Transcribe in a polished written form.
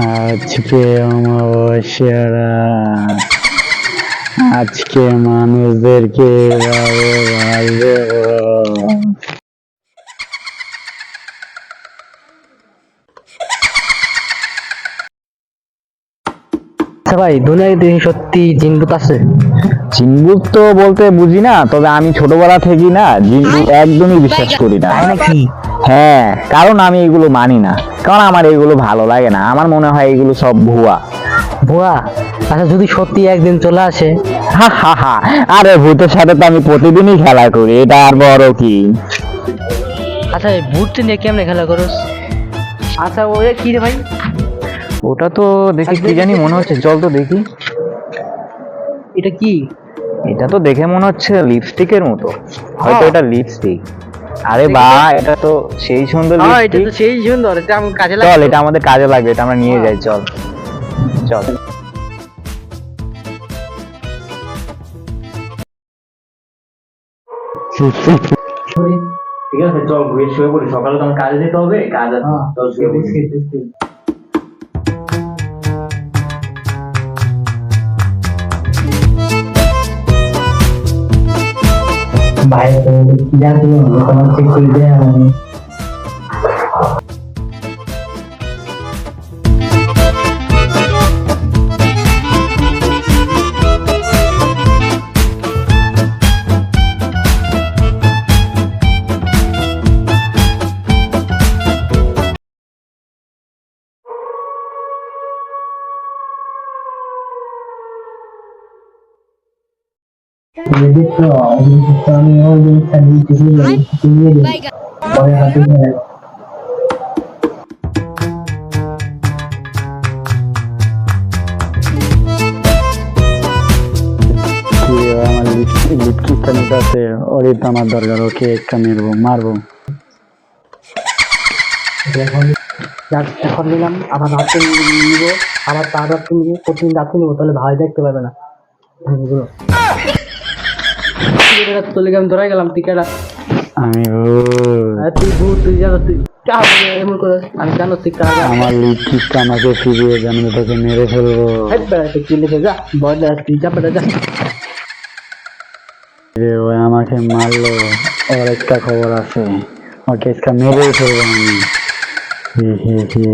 আজকে অমাবস্যা রাত। আজকে মানুষদেরকে এভাবে মারবে। আচ্ছা ভাই, দুনিয়াতে সত্যি জিনভূত আছে? জিনভূত তো বলতে বুঝি না, তবে আমি ছোটবেলা থেকেই না জিনভূত একদমই বিশ্বাস করি না। তাই নাকি? হ্যাঁ, কারণ আমি এগুলো মানি না, কারণ আমার এগুলো ভালো লাগে না। আমার মনে হয় এগুলো সব ভুয়া। ভুয়া? আচ্ছা, যদি সত্যি একদিন চলে আসে? হা হা হা, আরে ভূতের সাথে তো আমি প্রতিদিনই খেলা করি, এটা আর বড় কি? আচ্ছা, এই ভূতটা নিয়ে কেমনে খেলা করস? আচ্ছা, ওরে কি রে ভাই? ওটা তো দেখে কি জানি মনে হচ্ছে, চল তো দেখি। এটা কি? এটা তো দেখে মনে হচ্ছে লিপস্টিকের মতো, হয়তো এটা লিপস্টিক। আরে দেখি বা, তো। এটা তো সেই সুন্দর হ্যাঁ, এটা লিপস্টিক। তো সেই সুন্দর, এটা আমার কাজে চল, লাগে। এটা আমাদের কাজে লাগবে, এটা আমরা নিয়ে যাই, চল চল। ঠিক আছে, চল ঘুরে শুয়ে পড়ি, সকালে তো আমার কাজে যেতে হবে, কাজ আছে, চল শুয়ে পড়ি। ভাই কি জানি তোমার চেক করে দেয় আমি। আমি ওই পরে হাতে কি আমার লিপস্টিকটা নিতে আছে, ওরই তো আমার দরকার, ওকে একটা মারবো। এখন নিলাম, আবার রাত্রে নিবো, আবার তার রাত্রে নিবো, প্রতিদিন রাত্রে নিবো, তাহলে ভাই দেখতে পাবে না। চলে গেলাম, ধরে গেলাম টিকাটা। আমি তুই ভূত, তুই জানো, তুই এমন করে আমি জানো তুই কাজ। আমার লিপস্টিকটা আমাকে ফিরিয়ে দেন, আমি তোকে মেরে ফেলবো। কি লিখে যা বড় তুই চাপে যা। ও আমাকে মারলো, ওর একটা খবর আছে, ওকে মেরেই ফেলবো আমি। হি হি হি।